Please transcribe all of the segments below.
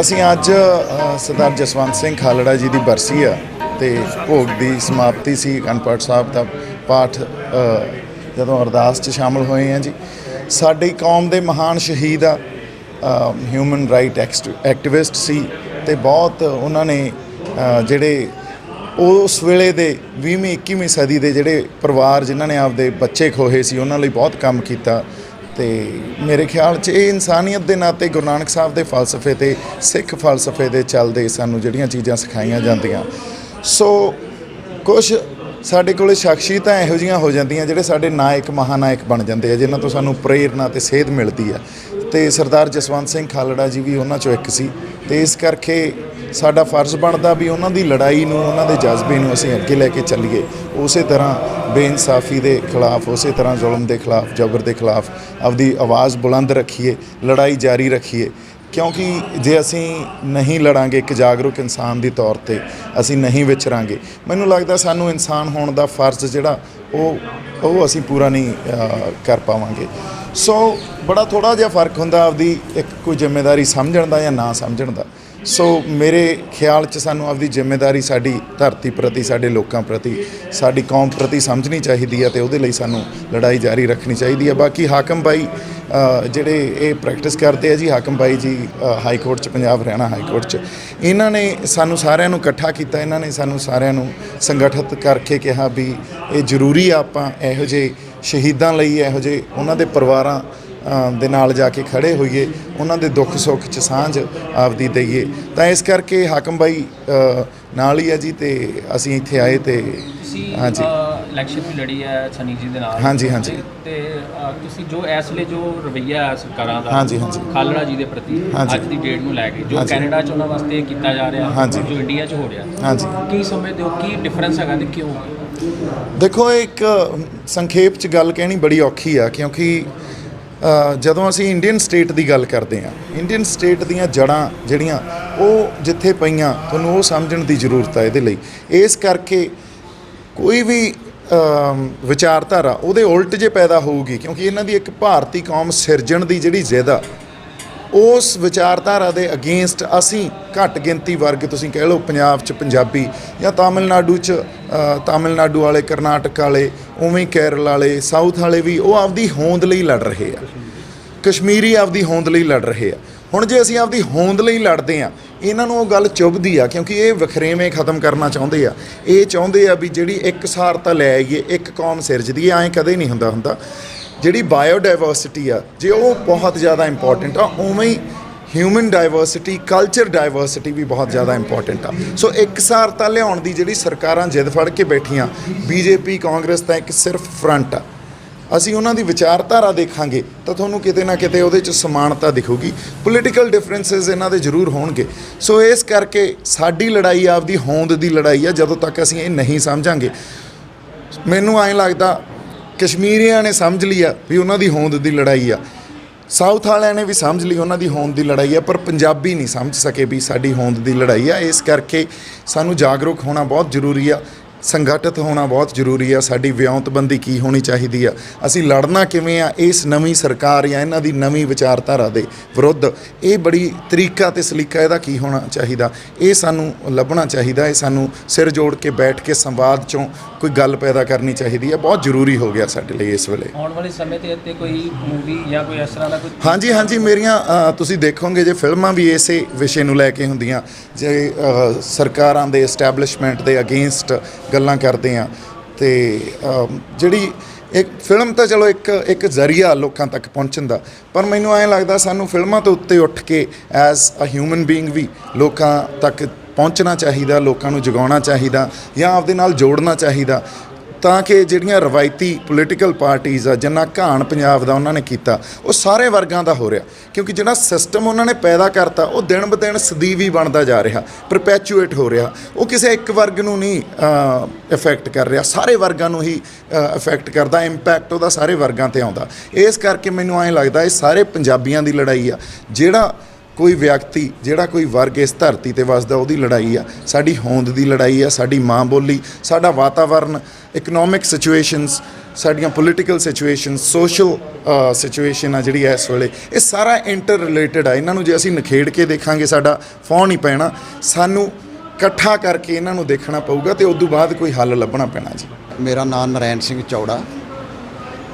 ਅਸੀਂ ਅੱਜ ਸਰਦਾਰ ਜਸਵੰਤ ਸਿੰਘ ਖਾਲੜਾ ਜੀ ਦੀ ਬਰਸੀ ਆ ਤੇ ਭੋਗ ਦੀ ਸਮਾਪਤੀ ਸੀ। ਅਖੰਡ ਪਾਠ ਸਾਹਿਬ ਦਾ ਪਾਠ ਜਦੋਂ ਅਰਦਾਸ 'ਚ ਸ਼ਾਮਲ ਹੋਏ ਆ ਜੀ। ਸਾਡੀ ਕੌਮ ਦੇ ਮਹਾਨ ਸ਼ਹੀਦ ਆ, ਹਿਊਮਨ ਰਾਈਟ ਐਕਟਿਵਿਸਟ ਸੀ ਤੇ ਬਹੁਤ ਉਹਨਾਂ ਨੇ ਜਿਹੜੇ ਉਸ ਵੇਲੇ ਦੇ 20ਵੀਂ 21ਵੀਂ ਸਦੀ ਦੇ ਜਿਹੜੇ ਪਰਿਵਾਰ ਜਿਨ੍ਹਾਂ ਨੇ ਆਪਦੇ ਬੱਚੇ ਖੋਹੇ ਸੀ ਉਹਨਾਂ ਲਈ ਬਹੁਤ ਕੰਮ ਕੀਤਾ। ਤੇ ਮੇਰੇ ਖਿਆਲ 'ਚ ਇਹ ਇਨਸਾਨੀਅਤ ਦੇ ਨਾਤੇ ਗੁਰੂ ਨਾਨਕ ਸਾਹਿਬ ਦੇ ਫਲਸਫੇ ਤੇ ਸਿੱਖ ਫਲਸਫੇ ਦੇ ਚੱਲਦੇ ਸਾਨੂੰ ਜਿਹੜੀਆਂ ਚੀਜ਼ਾਂ ਸਿਖਾਈਆਂ ਜਾਂਦੀਆਂ। ਸੋ ਕੁਛ ਸਾਡੇ ਕੋਲ ਸ਼ਖਸੀਅਤਾਂ ਇਹੋ ਜਿਹੀਆਂ ਹੋ ਜਾਂਦੀਆਂ ਜਿਹੜੇ ਸਾਡੇ ਨਾਇਕ ਮਹਾਨਾਇਕ ਬਣ ਜਾਂਦੇ ਆ, ਜਿਨ੍ਹਾਂ ਤੋਂ ਸਾਨੂੰ ਪ੍ਰੇਰਨਾ ਤੇ ਸੇਧ ਮਿਲਦੀ ਆ। ਤੇ ਸਰਦਾਰ ਜਸਵੰਤ ਸਿੰਘ ਖਾਲੜਾ ਜੀ ਵੀ ਉਹਨਾਂ 'ਚੋਂ ਇੱਕ ਸੀ। ਤੇ ਇਸ ਕਰਕੇ ਸਾਡਾ ਫਰਜ਼ ਬਣਦਾ ਵੀ ਉਹਨਾਂ ਦੀ ਲੜਾਈ ਨੂੰ, ਉਹਨਾਂ ਦੇ ਜਜ਼ਬੇ ਨੂੰ ਅਸੀਂ ਅੱਗੇ ਲੈ ਕੇ ਚੱਲੀਏ। ਉਸੇ ਤਰ੍ਹਾਂ ਬੇਇਨਸਾਫੀ ਦੇ ਖਿਲਾਫ, ਉਸੇ ਤਰ੍ਹਾਂ ਜ਼ੁਲਮ ਦੇ ਖਿਲਾਫ, ਜਬਰ ਦੇ ਖਿਲਾਫ ਆਪਦੀ ਆਵਾਜ਼ ਬੁਲੰਦ ਰੱਖੀਏ, ਲੜਾਈ ਜਾਰੀ ਰੱਖੀਏ। ਕਿਉਂਕਿ ਜੇ ਅਸੀਂ ਨਹੀਂ ਲੜਾਂਗੇ, ਇੱਕ ਜਾਗਰੂਕ ਇਨਸਾਨ ਦੇ ਤੌਰ 'ਤੇ ਅਸੀਂ ਨਹੀਂ ਵਿਚਰਾਂਗੇ, ਮੈਨੂੰ ਲੱਗਦਾ ਸਾਨੂੰ ਇਨਸਾਨ ਹੋਣ ਦਾ ਫਰਜ਼ ਜਿਹੜਾ ਉਹ ਅਸੀਂ ਪੂਰਾ ਨਹੀਂ ਕਰ ਪਾਵਾਂਗੇ। ਸੋ ਬੜਾ ਥੋੜ੍ਹਾ ਜਿਹਾ ਫਰਕ ਹੁੰਦਾ ਆਪਦੀ ਇੱਕ ਕੋਈ ਜ਼ਿੰਮੇਵਾਰੀ ਸਮਝਣ ਦਾ ਜਾਂ ਨਾ ਸਮਝਣ ਦਾ। ਸੋ ਮੇਰੇ ਖਿਆਲ 'ਚ ਸਾਨੂੰ ਆਪਦੀ ਜ਼ਿੰਮੇਵਾਰੀ ਸਾਡੀ ਧਰਤੀ ਪ੍ਰਤੀ, ਸਾਡੇ ਲੋਕਾਂ ਪ੍ਰਤੀ, ਸਾਡੀ ਕੌਮ ਪ੍ਰਤੀ ਸਮਝਣੀ ਚਾਹੀਦੀ ਹੈ ਤੇ ਉਹਦੇ ਲਈ ਸਾਨੂੰ ਲੜਾਈ ਜਾਰੀ ਰੱਖਣੀ ਚਾਹੀਦੀ ਹੈ। ਬਾਕੀ ਹਾਕਮ ਬਾਈ ਜਿਹੜੇ ਇਹ ਪ੍ਰੈਕਟਿਸ ਕਰਦੇ ਆ ਜੀ, ਹਾਕਮ ਬਾਈ ਜੀ ਹਾਈ ਕੋਰਟ 'ਚ, ਪੰਜਾਬ ਹਰਿਆਣਾ ਹਾਈ ਕੋਰਟ 'ਚ, ਇਹਨਾਂ ਨੇ ਸਾਨੂੰ ਸਾਰਿਆਂ ਨੂੰ ਇਕੱਠਾ ਕੀਤਾ। ਇਹਨਾਂ ਨੇ ਸਾਨੂੰ ਸਾਰਿਆਂ ਨੂੰ ਸੰਗਠਿਤ ਕਰਕੇ ਕਿਹਾ ਵੀ ਇਹ ਜ਼ਰੂਰੀ ਆ ਆਪਾਂ ਇਹੋ ਜਿਹੇ ਸ਼ਹੀਦਾਂ ਲਈ, ਇਹੋ ਜਿਹੇ ਉਹਨਾਂ ਦੇ ਪਰਿਵਾਰਾਂ ਦੇ ਨਾਲ ਜਾ ਕੇ ਖੜ੍ਹੇ ਹੋਈਏ, ਉਹਨਾਂ ਦੇ ਦੁੱਖ ਸੁੱਖ 'ਚ ਸਾਂਝ ਆਪਦੀ ਦਈਏ। ਤਾਂ ਇਸ ਕਰਕੇ ਹਾਕਮ ਬਾਈ ਨਾਲ ਹੀ ਹੈ ਜੀ ਤੇ ਅਸੀਂ ਇੱਥੇ ਆਏ। ਤੇ ਹਾਂਜੀ, ਇਲੈਕਸ਼ਨ ਵੀ ਲੜੀ ਹੈ ਸਨੀ ਜੀ ਦੇ ਨਾਲ। ਹਾਂਜੀ ਹਾਂਜੀ। ਤੇ ਤੁਸੀਂ ਜੋ ਇਸ ਵੇਲੇ ਜੋ ਰਵੱਈਆ ਹੈ ਸਰਕਾਰਾਂ ਦਾ ਹਾਂਜੀ ਹਾਂਜੀ ਖਾਲੜਾ ਜੀ ਦੇ ਪ੍ਰਤੀ ਅੱਜ ਦੀ ਡੇਟ ਨੂੰ ਲੈ ਕੇ, ਜੋ ਕੈਨੇਡਾ 'ਚ ਉਹਨਾਂ ਵਾਸਤੇ ਕੀਤਾ ਜਾ ਰਿਹਾ, ਜੋ ਇੰਡੀਆ 'ਚ ਹੋ ਰਿਹਾ, ਹਾਂਜੀ, ਕੀ ਸਮਝਦੇ ਹੋ ਕੀ ਡਿਫਰੈਂਸ ਹੈਗਾ ਤੇ ਕਿਉਂ? ਦੇਖੋ, ਇੱਕ ਸੰਖੇਪ 'ਚ ਗੱਲ ਕਹਿਣੀ ਬੜੀ ਔਖੀ ਆ ਕਿਉਂਕਿ ਜਦੋਂ ਅਸੀਂ ਇੰਡੀਅਨ ਸਟੇਟ ਦੀ ਗੱਲ ਕਰਦੇ ਹਾਂ, ਇੰਡੀਅਨ ਸਟੇਟ ਦੀਆਂ ਜੜ੍ਹਾਂ ਜਿਹੜੀਆਂ ਉਹ ਜਿੱਥੇ ਪਈਆਂ ਤੁਹਾਨੂੰ ਉਹ ਸਮਝਣ ਦੀ ਜ਼ਰੂਰਤ ਹੈ ਇਹਦੇ ਲਈ। ਇਸ ਕਰਕੇ ਕੋਈ ਵੀ ਵਿਚਾਰਧਾਰਾ ਉਹਦੇ ਉਲਟ ਜੇ ਪੈਦਾ ਹੋਊਗੀ, ਕਿਉਂਕਿ ਇਹਨਾਂ ਦੀ ਇੱਕ ਭਾਰਤੀ ਕੌਮ ਸਿਰਜਣ ਦੀ ਜਿਹੜੀ ਜ਼ਿੱਦ ਆ, ਉਸ ਵਿਚਾਰਧਾਰਾ ਦੇ ਅਗੇਂਸਟ ਅਸੀਂ ਘੱਟ ਗਿਣਤੀ ਵਰਗ, ਤੁਸੀਂ ਕਹਿ ਲਓ ਪੰਜਾਬ 'ਚ ਪੰਜਾਬੀ ਜਾਂ ਤਾਮਿਲਨਾਡੂ 'ਚ ਤਾਮਿਲਨਾਡੂ ਵਾਲੇ, ਕਰਨਾਟਕ ਵਾਲੇ, ਉਵੇਂ ਕੇਰਲ ਵਾਲੇ, ਸਾਊਥ ਵਾਲੇ ਵੀ ਉਹ ਆਪਦੀ ਹੋਂਦ ਲਈ ਲੜ ਰਹੇ ਆ, ਕਸ਼ਮੀਰੀ ਆਪਦੀ ਹੋਂਦ ਲਈ ਲੜ ਰਹੇ ਆ। ਹੁਣ ਜੇ ਅਸੀਂ ਆਪਦੀ ਹੋਂਦ ਲਈ ਲੜਦੇ ਹਾਂ, ਇਹਨਾਂ ਨੂੰ ਉਹ ਗੱਲ ਚੁੱਭਦੀ ਆ ਕਿਉਂਕਿ ਇਹ ਵਖਰੇਵੇਂ ਖਤਮ ਕਰਨਾ ਚਾਹੁੰਦੇ ਆ। ਇਹ ਚਾਹੁੰਦੇ ਆ ਵੀ ਜਿਹੜੀ ਇੱਕਸਾਰਤਾ ਲੈ ਆਈਏ, ਇੱਕ ਕੌਮ ਸਿਰਜਦੀ ਐ, ਐਂ ਕਦੇ ਨਹੀਂ ਹੁੰਦਾ। ਜਿਹੜੀ ਬਾਇਓਡਾਇਵਰਸਿਟੀ ਆ, ਜੇ ਉਹ ਬਹੁਤ ਜ਼ਿਆਦਾ ਇੰਪੋਰਟੈਂਟ ਆ, ਉਵੇਂ ਹੀ ਹਿਊਮਨ ਡਾਇਵਰਸਿਟੀ, ਕਲਚਰ ਡਾਇਵਰਸਿਟੀ ਵੀ ਬਹੁਤ ਜ਼ਿਆਦਾ ਇੰਪੋਰਟੈਂਟ ਆ। ਸੋ ਇੱਕਸਾਰਤਾ ਲਿਆਉਣ ਦੀ ਜਿਹੜੀ ਸਰਕਾਰਾਂ ਜਿੱਦ ਫੜ ਕੇ ਬੈਠੀਆਂ, ਬੀਜੇਪੀ, ਕਾਂਗਰਸ ਤਾਂ ਇੱਕ ਸਿਰਫ ਫਰੰਟ ਆ। ਅਸੀਂ ਉਹਨਾਂ ਦੀ ਵਿਚਾਰਧਾਰਾ ਦੇਖਾਂਗੇ ਤਾਂ ਤੁਹਾਨੂੰ ਕਿਤੇ ਨਾ ਕਿਤੇ ਉਹਦੇ 'ਚ ਸਮਾਨਤਾ ਦਿਖੂਗੀ। ਪੋਲੀਟੀਕਲ ਡਿਫਰੈਂਸਿਸ ਇਹਨਾਂ ਦੇ ਜ਼ਰੂਰ ਹੋਣਗੇ। ਸੋ ਇਸ ਕਰਕੇ ਸਾਡੀ ਲੜਾਈ ਆਪਦੀ ਹੋਂਦ ਦੀ ਲੜਾਈ ਆ। ਜਦੋਂ ਤੱਕ ਅਸੀਂ ਇਹ ਨਹੀਂ ਸਮਝਾਂਗੇ, ਮੈਨੂੰ ਐਂ ਲੱਗਦਾ ਕਸ਼ਮੀਰੀਆਂ ਨੇ ਸਮਝ ਲਿਆ ਵੀ ਉਹਨਾਂ ਦੀ ਹੋਂਦ ਦੀ ਲੜਾਈ ਆ, ਸਾਊਥ ਵਾਲਿਆਂ ਨੇ ਵੀ ਸਮਝ ਲਈ ਉਹਨਾਂ ਦੀ ਹੋਂਦ ਦੀ ਲੜਾਈ ਆ, ਪਰ ਪੰਜਾਬੀ ਨਹੀਂ ਸਮਝ ਸਕੇ ਵੀ ਸਾਡੀ ਹੋਂਦ ਦੀ ਲੜਾਈ ਆ। ਇਸ ਕਰਕੇ ਸਾਨੂੰ ਜਾਗਰੂਕ ਹੋਣਾ ਬਹੁਤ ਜ਼ਰੂਰੀ ਆ, ਸੰਗਠਿਤ ਹੋਣਾ ਬਹੁਤ ਜ਼ਰੂਰੀ ਆ। ਸਾਡੀ ਵਿਉਂਤਬੰਦੀ ਕੀ ਹੋਣੀ ਚਾਹੀਦੀ ਆ, ਅਸੀਂ ਲੜਨਾ ਕਿਵੇਂ ਆ ਇਸ ਨਵੀਂ ਸਰਕਾਰ ਜਾਂ ਇਹਨਾਂ ਦੀ ਨਵੀਂ ਵਿਚਾਰਧਾਰਾ ਦੇ ਵਿਰੁੱਧ, ਇਹ ਬੜੀ ਤਰੀਕਾ ਤੇ ਸਲੀਕਾ ਇਹਦਾ ਕੀ ਹੋਣਾ ਚਾਹੀਦਾ, ਇਹ ਸਾਨੂੰ ਲੱਭਣਾ ਚਾਹੀਦਾ। ਇਹ ਸਾਨੂੰ ਸਿਰ ਜੋੜ ਕੇ ਬੈਠ ਕੇ ਸੰਵਾਦ 'ਚੋਂ ਕੋਈ ਗੱਲ ਪੈਦਾ ਕਰਨੀ ਚਾਹੀਦੀ ਹੈ। ਬਹੁਤ ਜ਼ਰੂਰੀ ਹੋ ਗਿਆ ਸਾਡੇ ਲਈ ਇਸ ਵੇਲੇ। ਆਉਣ ਵਾਲੇ ਸਮੇਂ ਤੇ ਇੱਥੇ ਕੋਈ ਮੂਵੀ ਜਾਂ ਕੋਈ ਇਸ ਤਰ੍ਹਾਂ ਦਾ ਕੋਈ? ਹਾਂਜੀ ਹਾਂਜੀ, ਮੇਰੀਆਂ ਤੁਸੀਂ ਦੇਖੋਗੇ ਜੇ ਫਿਲਮਾਂ ਵੀ ਇਸੇ ਵਿਸ਼ੇ ਨੂੰ ਲੈ ਕੇ ਹੁੰਦੀਆਂ, ਜੇ ਸਰਕਾਰਾਂ ਦੇ ਐਸਟੈਬਲਿਸ਼ਮੈਂਟ ਦੇ ਅਗੇਂਸਟ ਗੱਲਾਂ ਕਰਦੇ ਆ। ਤੇ ਜਿਹੜੀ ਇੱਕ ਫਿਲਮ ਤਾਂ ਚਲੋ ਇੱਕ ਜ਼ਰੀਆ ਲੋਕਾਂ ਤੱਕ ਪਹੁੰਚਣ ਦਾ, ਪਰ ਮੈਨੂੰ ਐਂ ਲੱਗਦਾ ਸਾਨੂੰ ਫਿਲਮਾਂ ਤੋਂ ਉੱਤੇ ਉੱਠ ਕੇ ਐਜ਼ ਅ ਹਿਊਮਨ ਬੀਇੰਗ ਵੀ ਲੋਕਾਂ ਤੱਕ ਪਹੁੰਚਣਾ ਚਾਹੀਦਾ, ਲੋਕਾਂ ਨੂੰ ਜਗਾਉਣਾ ਚਾਹੀਦਾ ਜਾਂ ਆਪਦੇ ਨਾਲ ਜੋੜਨਾ ਚਾਹੀਦਾ, ਤਾਂ ਕਿ ਜਿਹੜੀਆਂ ਰਵਾਇਤੀ ਪੋਲੀਟੀਕਲ ਪਾਰਟੀਜ਼ ਆ, ਜਿੰਨਾ ਘਾਣ ਪੰਜਾਬ ਦਾ ਉਹਨਾਂ ਨੇ ਕੀਤਾ, ਉਹ ਸਾਰੇ ਵਰਗਾਂ ਦਾ ਹੋ ਰਿਹਾ। ਕਿਉਂਕਿ ਜਿਹੜਾ ਸਿਸਟਮ ਉਹਨਾਂ ਨੇ ਪੈਦਾ ਕਰਤਾ ਉਹ ਦਿਨ ਬ ਦਿਨ ਸਦੀਵੀ ਬਣਦਾ ਜਾ ਰਿਹਾ, ਪਰਪੈਚੂਏਟ ਹੋ ਰਿਹਾ। ਉਹ ਕਿਸੇ ਇੱਕ ਵਰਗ ਨੂੰ ਨਹੀਂ ਇਫੈਕਟ ਕਰ ਰਿਹਾ, ਸਾਰੇ ਵਰਗਾਂ ਨੂੰ ਹੀ ਇਫੈਕਟ ਕਰਦਾ। ਇੰਪੈਕਟ ਉਹਦਾ ਸਾਰੇ ਵਰਗਾਂ 'ਤੇ ਆਉਂਦਾ। ਇਸ ਕਰਕੇ ਮੈਨੂੰ ਐਂ ਲੱਗਦਾ ਇਹ ਸਾਰੇ ਪੰਜਾਬੀਆਂ ਦੀ ਲੜਾਈ ਆ। ਜਿਹੜਾ ਕੋਈ ਵਿਅਕਤੀ, ਜਿਹੜਾ ਕੋਈ ਵਰਗ ਇਸ ਧਰਤੀ 'ਤੇ ਵੱਸਦਾ, ਉਹਦੀ ਲੜਾਈ ਆ, ਸਾਡੀ ਹੋਂਦ ਦੀ ਲੜਾਈ ਆ, ਸਾਡੀ ਮਾਂ ਬੋਲੀ, ਸਾਡਾ ਵਾਤਾਵਰਨ, ਇਕਨੋਮਿਕ ਸਿਚੁਏਸ਼ਨਸ, ਸਾਡੀਆਂ ਪੋਲੀਟੀਕਲ ਸਿਚੁਏਸ਼ਨ, ਸੋਸ਼ਲ ਸਿਚੁਏਸ਼ਨ ਆ ਜਿਹੜੀ ਇਸ ਵੇਲੇ, ਇਹ ਸਾਰਾ ਇੰਟਰ ਰਿਲੇਟਡ ਆ। ਇਹਨਾਂ ਨੂੰ ਜੇ ਅਸੀਂ ਨਿਖੇੜ ਕੇ ਦੇਖਾਂਗੇ ਸਾਡਾ ਫੌਂ ਨਹੀਂ ਪੈਣਾ, ਸਾਨੂੰ ਇਕੱਠਾ ਕਰਕੇ ਇਹਨਾਂ ਨੂੰ ਦੇਖਣਾ ਪਊਗਾ ਤੇ ਉਸ ਤੋਂ ਬਾਅਦ ਕੋਈ ਹੱਲ ਲੱਭਣਾ ਪੈਣਾ ਜੀ। ਮੇਰਾ ਨਾਮ ਨਰੈਣ ਸਿੰਘ ਚੌੜਾ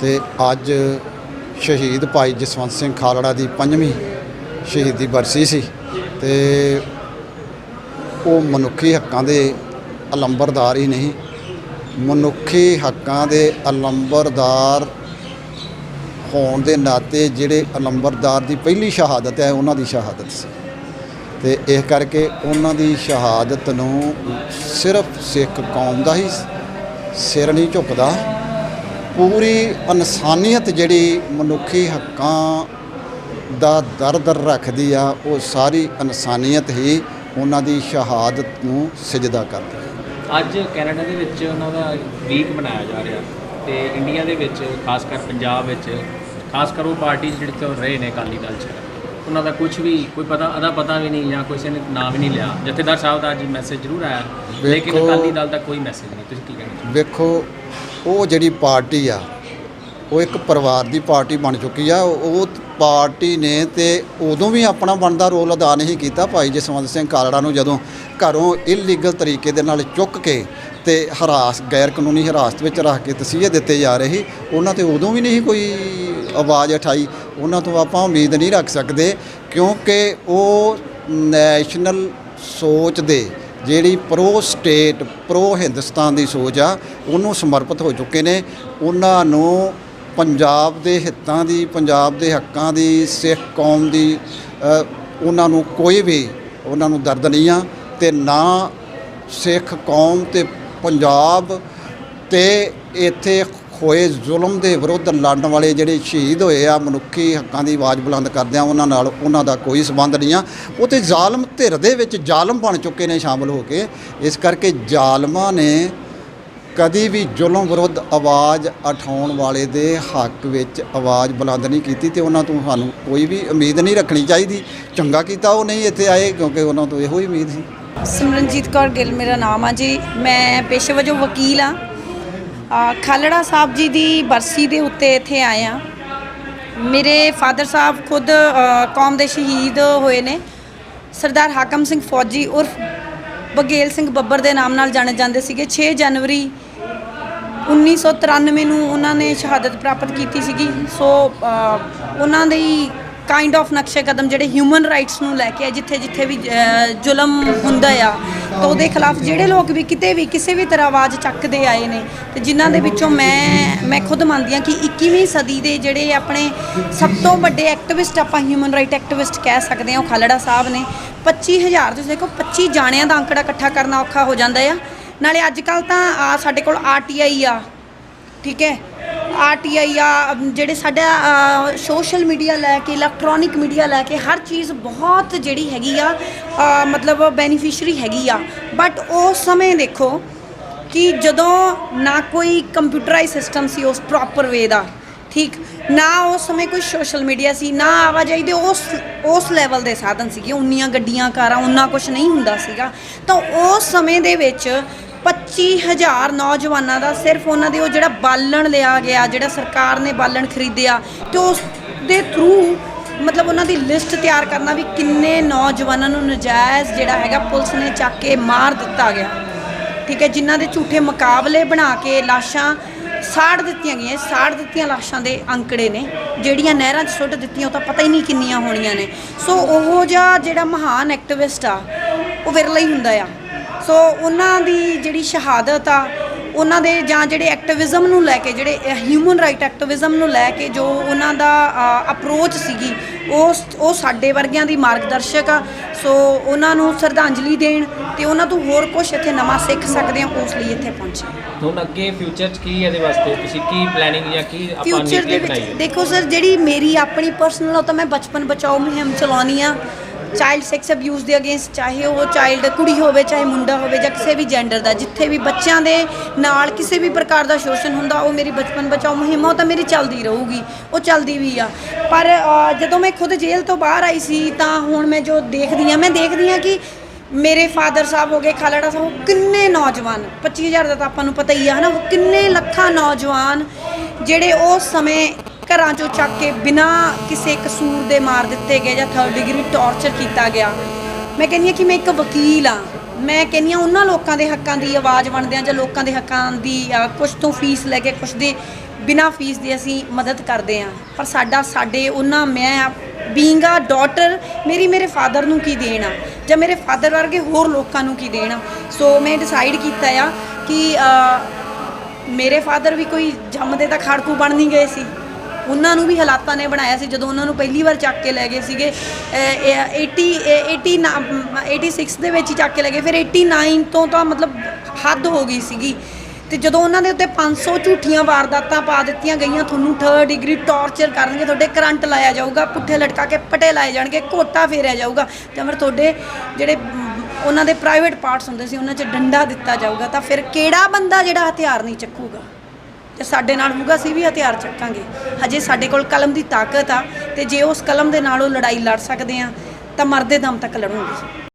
ਤੇ ਅੱਜ ਸ਼ਹੀਦ ਭਾਈ ਜਸਵੰਤ ਸਿੰਘ ਖਾਲੜਾ ਦੀ 5ਵੀਂ ਸ਼ਹੀਦੀ ਬਰਸੀ ਸੀ ਤੇ ਉਹ ਮਨੁੱਖੀ ਹੱਕਾਂ ਦੇ ਅਲੰਬਰਦਾਰ ਹੀ ਨਹੀਂ, ਮਨੁੱਖੀ ਹੱਕਾਂ ਦੇ ਅਲੰਬਰਦਾਰ ਹੋਣ ਦੇ ਨਾਤੇ ਜਿਹੜੇ ਅਲੰਬਰਦਾਰ ਦੀ ਪਹਿਲੀ ਸ਼ਹਾਦਤ ਹੈ ਉਹਨਾਂ ਦੀ ਸ਼ਹਾਦਤ ਸੀ ਤੇ ਇਸ ਕਰਕੇ ਉਹਨਾਂ ਦੀ ਸ਼ਹਾਦਤ ਨੂੰ ਸਿਰਫ ਸਿੱਖ ਕੌਮ ਦਾ ਹੀ ਸਿਰ ਨਹੀਂ ਝੁਕਦਾ, ਪੂਰੀ ਇਨਸਾਨੀਅਤ ਜਿਹੜੀ ਮਨੁੱਖੀ ਹੱਕਾਂ ਦਾ ਦਰਦ ਰੱਖਦੀ ਆ, ਉਹ ਸਾਰੀ ਇਨਸਾਨੀਅਤ ਹੀ ਉਹਨਾਂ ਦੀ ਸ਼ਹਾਦਤ ਨੂੰ ਸਜਦਾ ਕਰਦੀ ਹੈ। ਅੱਜ ਕੈਨੇਡਾ ਦੇ ਵਿੱਚ ਉਹਨਾਂ ਦਾ ਵੀਕ ਮਨਾਇਆ ਜਾ ਰਿਹਾ ਤੇ ਇੰਡੀਆ ਦੇ ਵਿੱਚ ਖਾਸ ਕਰ ਪੰਜਾਬ ਵਿੱਚ ਖਾਸ ਕਰ ਉਹ ਪਾਰਟੀ ਜਿਹੜੇ ਤੋਂ ਰਹੇ ਨੇ ਅਕਾਲੀ ਦਲ 'ਚ, ਉਹਨਾਂ ਦਾ ਕੁਝ ਵੀ ਕੋਈ ਪਤਾ ਵੀ ਨਹੀਂ ਜਾਂ ਕਿਸੇ ਨੇ ਨਾਮ ਵੀ ਨਹੀਂ ਲਿਆ। ਜਥੇਦਾਰ ਸਾਹਿਬ ਦਾ ਅੱਜ ਮੈਸੇਜ ਜ਼ਰੂਰ ਆਇਆ ਲੇਕਿਨ ਅਕਾਲੀ ਦਲ ਦਾ ਕੋਈ ਮੈਸੇਜ ਨਹੀਂ। ਤੁਸੀਂ ਕੀ ਕਹਿਣਾ? ਵੇਖੋ, ਉਹ ਜਿਹੜੀ ਪਾਰਟੀ ਆ ਉਹ ਇੱਕ ਪਰਿਵਾਰ ਦੀ ਪਾਰਟੀ ਬਣ ਚੁੱਕੀ ਆ। ਉਹ ਪਾਰਟੀ ਨੇ ਤੇ ਉਦੋਂ ਵੀ ਆਪਣਾ ਬਣਦਾ ਰੋਲ ਅਦਾ ਨਹੀਂ ਕੀਤਾ। ਭਾਈ ਜਸਵੰਤ ਸਿੰਘ ਖਾਲੜਾ ਨੂੰ ਜਦੋਂ ਘਰੋਂ ਇਲੀਗਲ ਤਰੀਕੇ ਦੇ ਨਾਲ ਚੁੱਕ ਕੇ ਤੇ ਗੈਰ ਕਾਨੂੰਨੀ ਹਿਰਾਸਤ ਵਿੱਚ ਰੱਖ ਕੇ ਤਸੀਹੇ ਦਿੱਤੇ ਜਾ ਰਹੇ ਸੀ, ਉਹਨਾਂ ਤੇ ਉਦੋਂ ਵੀ ਨਹੀਂ ਕੋਈ ਆਵਾਜ਼ ਉਠਾਈ। ਉਹਨਾਂ ਤੋਂ ਆਪਾਂ ਉਮੀਦ ਨਹੀਂ ਰੱਖ ਸਕਦੇ ਕਿਉਂਕਿ ਉਹ ਨੈਸ਼ਨਲ ਸੋਚ ਦੇ ਜਿਹੜੀ ਪ੍ਰੋ ਸਟੇਟ ਪ੍ਰੋ ਹਿੰਦੁਸਤਾਨ ਦੀ ਸੋਚ ਆ ਉਹਨੂੰ ਸਮਰਪਿਤ ਹੋ ਚੁੱਕੇ ਨੇ। ਉਹਨਾਂ ਨੂੰ ਪੰਜਾਬ ਦੇ ਹਿੱਤਾਂ ਦੀ, ਪੰਜਾਬ ਦੇ ਹੱਕਾਂ ਦੀ, ਸਿੱਖ ਕੌਮ ਦੀ ਉਹਨਾਂ ਨੂੰ ਕੋਈ ਵੀ ਉਹਨਾਂ ਨੂੰ ਦਰਦ ਨਹੀਂ ਆ ਤੇ ਨਾ ਸਿੱਖ ਕੌਮ ਤੇ ਪੰਜਾਬ ਤੇ ਇੱਥੇ ਹੋਏ ਜ਼ੁਲਮ ਦੇ ਵਿਰੁੱਧ ਲੜਨ ਵਾਲੇ ਜਿਹੜੇ ਸ਼ਹੀਦ ਹੋਏ ਆ, ਮਨੁੱਖੀ ਹੱਕਾਂ ਦੀ ਆਵਾਜ਼ ਬੁਲੰਦ ਕਰਦਿਆਂ, ਉਹਨਾਂ ਨਾਲ ਉਹਨਾਂ ਦਾ ਕੋਈ ਸੰਬੰਧ ਨਹੀਂ ਆ। ਉਹ ਤੇ ਜ਼ਾਲਮ ਧਿਰ ਦੇ ਵਿੱਚ ਜ਼ਾਲਮ ਬਣ ਚੁੱਕੇ ਨੇ ਸ਼ਾਮਲ ਹੋ ਕੇ। ਇਸ ਕਰਕੇ ਜ਼ਾਲਮਾਂ ਨੇ ਕਦੀ ਵੀ ਜ਼ੁਲਮ ਵਿਰੁੱਧ ਆਵਾਜ਼ ਉਠਾਉਣ ਵਾਲੇ ਦੇ ਹੱਕ ਵਿੱਚ ਆਵਾਜ਼ ਬੁਲੰਦ ਨਹੀਂ ਕੀਤੀ ਤੇ ਉਹਨਾਂ ਤੋਂ ਸਾਨੂੰ ਕੋਈ ਵੀ ਉਮੀਦ ਨਹੀਂ ਰੱਖਣੀ ਚਾਹੀਦੀ। ਚੰਗਾ ਕੀਤਾ ਉਹ ਨਹੀਂ ਇੱਥੇ ਆਏ ਕਿਉਂਕਿ ਉਹਨਾਂ ਤੋਂ ਇਹੋ ਹੀ ਉਮੀਦ ਸੀ। ਸਿਮਰਨਜੀਤ ਕੌਰ ਗਿੱਲ ਮੇਰਾ ਨਾਮ ਆ ਜੀ। ਮੈਂ ਪੇਸ਼ੇ ਵਜੋਂ ਵਕੀਲ ਆ। ਖਾਲੜਾ ਸਾਹਿਬ ਜੀ ਦੀ ਬਰਸੀ ਦੇ ਉੱਤੇ ਇੱਥੇ ਆਏ ਆ। ਮੇਰੇ ਫਾਦਰ ਸਾਹਿਬ ਖੁਦ ਕੌਮ ਦੇ ਸ਼ਹੀਦ ਹੋਏ ਨੇ। ਸਰਦਾਰ ਹਾਕਮ ਸਿੰਘ ਫੌਜੀ ਉਰਫ ਬਗੇਲ ਸਿੰਘ ਬੱਬਰ ਦੇ ਨਾਮ ਨਾਲ ਜਾਣੇ ਜਾਂਦੇ ਸੀਗੇ। 6 ਜਨਵਰੀ 1993 ਨੂੰ ਉਹਨਾਂ ਨੇ ਸ਼ਹਾਦਤ ਪ੍ਰਾਪਤ ਕੀਤੀ ਸੀਗੀ। ਸੋ ਉਹਨਾਂ ਦੇ ਕਾਈਂਡ ਆਫ ਨਕਸ਼ੇ ਕਦਮ ਜਿਹੜੇ ਹਿਊਮਨ ਰਾਈਟਸ ਨੂੰ ਲੈ ਕੇ ਜਿੱਥੇ ਜਿੱਥੇ ਵੀ ਜ਼ੁਲਮ ਹੁੰਦਾ ਆ ਤਾਂ ਉਹਦੇ ਖਿਲਾਫ ਜਿਹੜੇ ਲੋਕ ਵੀ ਕਿਤੇ ਵੀ ਕਿਸੇ ਵੀ ਤਰ੍ਹਾਂ ਆਵਾਜ਼ ਚੱਕਦੇ ਆਏ ਨੇ ਤੇ ਜਿਨ੍ਹਾਂ ਦੇ ਵਿੱਚੋਂ ਮੈਂ ਖੁਦ ਮੰਨਦੀ ਹਾਂ ਕਿ 21ਵੀਂ ਸਦੀ ਦੇ ਜਿਹੜੇ ਆਪਣੇ ਸਭ ਤੋਂ ਵੱਡੇ ਐਕਟਿਵਿਸਟ ਆਪਾਂ ਹਿਊਮਨ ਰਾਈਟ ਐਕਟਿਵਿਸਟ ਕਹਿ ਸਕਦੇ ਹਾਂ ਉਹ ਖਾਲੜਾ ਸਾਹਿਬ ਨੇ। 25000 ਤੁਸੀਂ ਦੇਖੋ 25 ਜਾਣਿਆਂ ਦਾ ਅੰਕੜਾ ਇਕੱਠਾ ਕਰਨਾ ਔਖਾ ਹੋ ਜਾਂਦਾ ਆ। ਨਾਲੇ ਅੱਜ ਕੱਲ੍ਹ ਤਾਂ ਸਾਡੇ ਕੋਲ RTI ਆ, ਠੀਕ ਹੈ, RTI ਆ, ਜਿਹੜੇ ਸਾਡਾ ਸੋਸ਼ਲ ਮੀਡੀਆ ਲੈ ਕੇ ਇਲੈਕਟ੍ਰੋਨਿਕ ਮੀਡੀਆ ਲੈ ਕੇ ਹਰ ਚੀਜ਼ ਬਹੁਤ ਜਿਹੜੀ ਹੈਗੀ ਆ ਮਤਲਬ ਬੈਨੀਫਿਸ਼ਰੀ ਹੈਗੀ ਆ। ਬਟ ਉਸ ਸਮੇਂ ਦੇਖੋ ਕਿ ਜਦੋਂ ਨਾ ਕੋਈ ਕੰਪਿਊਟਰਾਈਜ਼ ਸਿਸਟਮ ਸੀ ਉਸ ਪ੍ਰੋਪਰ ਵੇ ਦਾ, ਠੀਕ, ਨਾ ਉਸ ਸਮੇਂ ਕੋਈ ਸੋਸ਼ਲ ਮੀਡੀਆ ਸੀ, ਨਾ ਆਵਾਜਾਈ ਦੇ ਉਸ ਲੈਵਲ ਦੇ ਸਾਧਨ ਸੀਗੇ, ਉਨੀਆਂ ਗੱਡੀਆਂ ਕਾਰਾਂ ਉਨਾ ਕੁਛ ਨਹੀਂ ਹੁੰਦਾ ਸੀਗਾ। ਤਾਂ ਉਸ ਸਮੇਂ ਦੇ ਵਿੱਚ 25000 ਨੌਜਵਾਨਾਂ ਦਾ ਸਿਰਫ ਉਹਨਾਂ ਦੇ ਉਹ ਜਿਹੜਾ ਬਾਲਣ ਲਿਆ ਗਿਆ, ਜਿਹੜਾ ਸਰਕਾਰ ਨੇ ਬਾਲਣ ਖਰੀਦਿਆ ਤੇ ਉਸ ਦੇ ਥਰੂ ਮਤਲਬ ਉਹਨਾਂ ਦੀ ਲਿਸਟ ਤਿਆਰ ਕਰਨਾ ਵੀ ਕਿੰਨੇ ਨੌਜਵਾਨਾਂ ਨੂੰ ਨਜਾਇਜ਼ ਜਿਹੜਾ ਹੈਗਾ ਪੁਲਿਸ ਨੇ ਚੱਕ ਕੇ ਮਾਰ ਦਿੱਤਾ ਗਿਆ, ਠੀਕ ਹੈ, ਜਿਨ੍ਹਾਂ ਦੇ ਝੂਠੇ ਮੁਕਾਬਲੇ ਬਣਾ ਕੇ ਲਾਸ਼ਾਂ ਸਾੜ ਦਿੱਤੀਆਂ ਗਈਆਂ। ਸਾੜ ਦਿੱਤੀਆਂ ਲਾਸ਼ਾਂ ਦੇ ਅੰਕੜੇ ਨੇ, ਜਿਹੜੀਆਂ ਨਹਿਰਾਂ 'ਚ ਸੁੱਟ ਦਿੱਤੀਆਂ ਉਹ ਤਾਂ ਪਤਾ ਹੀ ਨਹੀਂ ਕਿੰਨੀਆਂ ਹੋਣੀਆਂ ਨੇ। ਸੋ ਉਹੋ ਜਿਹਾ ਜਿਹੜਾ ਮਹਾਨ ਐਕਟਿਵਿਸਟ ਆ ਉਹ ਵਿਰਲਾ ਹੀ ਹੁੰਦਾ ਆ। ਸੋ ਉਹਨਾਂ ਦੀ ਜਿਹੜੀ ਸ਼ਹਾਦਤ ਆ, ਉਹਨਾਂ ਦੇ ਜਾਂ ਜਿਹੜੇ ਐਕਟਿਵਿਜ਼ਮ ਨੂੰ ਲੈ ਕੇ, ਜਿਹੜੇ ਹਿਊਮਨ ਰਾਈਟ ਐਕਟਿਵਿਜ਼ਮ ਨੂੰ ਲੈ ਕੇ ਜੋ ਉਹਨਾਂ ਦਾ ਅਪਰੋਚ ਸੀਗੀ ਉਹ ਸਾਡੇ ਵਰਗਿਆਂ ਦੀ ਮਾਰਗਦਰਸ਼ਕ ਆ। ਸੋ ਉਹਨਾਂ ਨੂੰ ਸ਼ਰਧਾਂਜਲੀ ਦੇਣ ਤੇ ਉਹਨਾਂ ਤੋਂ ਹੋਰ ਕੁਝ ਇੱਥੇ ਨਵਾਂ ਸਿੱਖ ਸਕਦੇ ਹਾਂ, ਉਸ ਲਈ ਇੱਥੇ ਪਹੁੰਚੇ। ਹੁਣ ਅੱਗੇ ਫਿਊਚਰ 'ਚ ਕੀ ਇਹਦੇ ਵਾਸਤੇ ਤੁਸੀਂ ਕੀ ਪਲੈਨਿੰਗ ਜਾਂ ਕੀ ਆਪਾਂ ਫਿਊਚਰ ਦੇ ਵਿੱਚ ਦੇਖੋ ਸਰ, ਜਿਹੜੀ ਮੇਰੀ ਆਪਣੀ ਪਰਸਨਲ ਉਹ ਤਾਂ ਮੈਂ ਬਚਪਨ ਬਚਾਓ ਮੁਹਿੰਮ ਚਲਾਉਣੀ ਆ ਚਾਈਲਡ ਸੈਕਸ ਅਬਿਊਜ਼ ਦੇ ਅਗੇਂਸਟ, ਚਾਹੇ ਉਹ ਚਾਈਲਡ ਕੁੜੀ ਹੋਵੇ ਚਾਹੇ ਮੁੰਡਾ ਹੋਵੇ ਜਾਂ ਕਿਸੇ ਵੀ ਜੈਂਡਰ ਦਾ, ਜਿੱਥੇ ਵੀ ਬੱਚਿਆਂ ਦੇ ਨਾਲ ਕਿਸੇ ਵੀ ਪ੍ਰਕਾਰ ਦਾ ਸ਼ੋਸ਼ਣ ਹੁੰਦਾ ਉਹ ਮੇਰੀ ਬਚਪਨ ਬਚਾਓ ਮੁਹਿੰਮ ਉਹ ਤਾਂ ਮੇਰੀ ਚੱਲਦੀ ਰਹੂਗੀ, ਉਹ ਚੱਲਦੀ ਵੀ ਆ। ਪਰ ਜਦੋਂ ਮੈਂ ਖੁਦ ਜੇਲ੍ਹ ਤੋਂ ਬਾਹਰ ਆਈ ਸੀ ਤਾਂ ਹੁਣ ਮੈਂ ਜੋ ਦੇਖਦੀ ਹਾਂ ਕਿ ਮੇਰੇ ਫਾਦਰ ਸਾਹਿਬ ਹੋ ਗਏ, ਖਾਲੜਾ ਸਾਹਿਬ, ਉਹ ਕਿੰਨੇ ਨੌਜਵਾਨ 25,000 ਦਾ ਤਾਂ ਆਪਾਂ ਨੂੰ ਪਤਾ ਹੀ ਆ, ਹੈ ਨਾ, ਉਹ ਕਿੰਨੇ ਲੱਖਾਂ ਨੌਜਵਾਨ ਜਿਹੜੇ ਉਸ ਸਮੇਂ ਘਰਾਂ ਚੋਂ ਚੱਕ ਕੇ ਬਿਨਾਂ ਕਿਸੇ ਕਸੂਰ ਦੇ ਮਾਰ ਦਿੱਤੇ ਗਏ ਜਾਂ 3rd ਡਿਗਰੀ ਟੌਰਚਰ ਕੀਤਾ ਗਿਆ। ਮੈਂ ਕਹਿੰਦੀ ਹਾਂ ਕਿ ਮੈਂ ਇੱਕ ਵਕੀਲ ਆ, ਮੈਂ ਕਹਿੰਦੀ ਹਾਂ ਉਹਨਾਂ ਲੋਕਾਂ ਦੇ ਹੱਕਾਂ ਦੀ ਆਵਾਜ਼ ਬਣਦੇ ਆ ਜਾਂ ਲੋਕਾਂ ਦੇ ਹੱਕਾਂ ਦੀ ਕੁਛ ਤੋਂ ਫੀਸ ਲੈ ਕੇ ਕੁਛ ਦੇ ਬਿਨਾਂ ਫੀਸ ਦੇ ਅਸੀਂ ਮਦਦ ਕਰਦੇ ਹਾਂ। ਪਰ ਸਾਡੇ ਉਹਨਾਂ ਮੈਂ ਬੀਇੰਗ ਆ ਡਾਟਰ ਮੇਰੇ ਫਾਦਰ ਨੂੰ ਕੀ ਦੇਣਾ ਜਾਂ ਮੇਰੇ ਫਾਦਰ ਵਰਗੇ ਹੋਰ ਲੋਕਾਂ ਨੂੰ ਕੀ ਦੇਣਾ। ਸੋ ਮੈਂ ਡਿਸਾਈਡ ਕੀਤਾ ਆ ਕਿ ਮੇਰੇ ਫਾਦਰ ਵੀ ਕੋਈ ਜੰਮਦੇ ਤਾਂ ਖਾੜਕੂ ਬਣ ਨਹੀਂ ਗਏ ਸੀ, ਉਹਨਾਂ ਨੂੰ ਵੀ ਹਾਲਾਤਾਂ ਨੇ ਬਣਾਇਆ ਸੀ। ਜਦੋਂ ਉਹਨਾਂ ਨੂੰ ਪਹਿਲੀ ਵਾਰ ਚੱਕ ਕੇ ਲੈ ਗਏ ਸੀਗੇ 86 ਦੇ ਵਿੱਚ ਹੀ ਚੱਕ ਕੇ ਲੈ ਗਏ, ਫਿਰ 89 ਤੋਂ ਤਾਂ ਮਤਲਬ ਹੱਦ ਹੋ ਗਈ ਸੀਗੀ। ਤੇ ਜਦੋਂ ਉਹਨਾਂ ਦੇ ਉੱਤੇ 500 ਝੂਠੀਆਂ ਵਾਰਦਾਤਾਂ ਪਾ ਦਿੱਤੀਆਂ ਗਈਆਂ, ਤੁਹਾਨੂੰ 3rd ਡਿਗਰੀ ਟੌਰਚਰ ਕਰਨਗੇ, ਤੁਹਾਡੇ ਕਰੰਟ ਲਾਇਆ ਜਾਊਗਾ, ਪੁੱਠੇ ਲਟਕਾ ਕੇ ਪਟੇ ਲਾਏ ਜਾਣਗੇ, ਘੋਟਾ ਫੇਰਿਆ ਜਾਊਗਾ, ਤੇ ਫਿਰ ਤੁਹਾਡੇ ਜਿਹੜੇ ਉਹਨਾਂ ਦੇ ਪ੍ਰਾਈਵੇਟ ਪਾਰਟਸ ਹੁੰਦੇ ਸੀ ਉਹਨਾਂ 'ਚ ਡੰਡਾ ਦਿੱਤਾ ਜਾਊਗਾ, ਤਾਂ ਫਿਰ ਕਿਹੜਾ ਬੰਦਾ ਜਿਹੜਾ ਹਥਿਆਰ ਨਹੀਂ ਚੱਕੂਗਾ? ਤੇ ਸਾਡੇ ਨਾਲ ਹੋਊਗਾ, ਅਸੀਂ ਵੀ ਹਥਿਆਰ ਚੱਕਾਂਗੇ। ਹਜੇ ਸਾਡੇ ਕੋਲ ਕਲਮ ਦੀ ਤਾਕਤ ਆ, ਤੇ ਜੇ ਉਸ ਕਲਮ ਦੇ ਨਾਲ ਉਹ ਲੜਾਈ ਲੜ ਸਕਦੇ ਆ ਤਾਂ ਮਰਦੇ ਦਮ ਤੱਕ ਲੜੂਗੇ।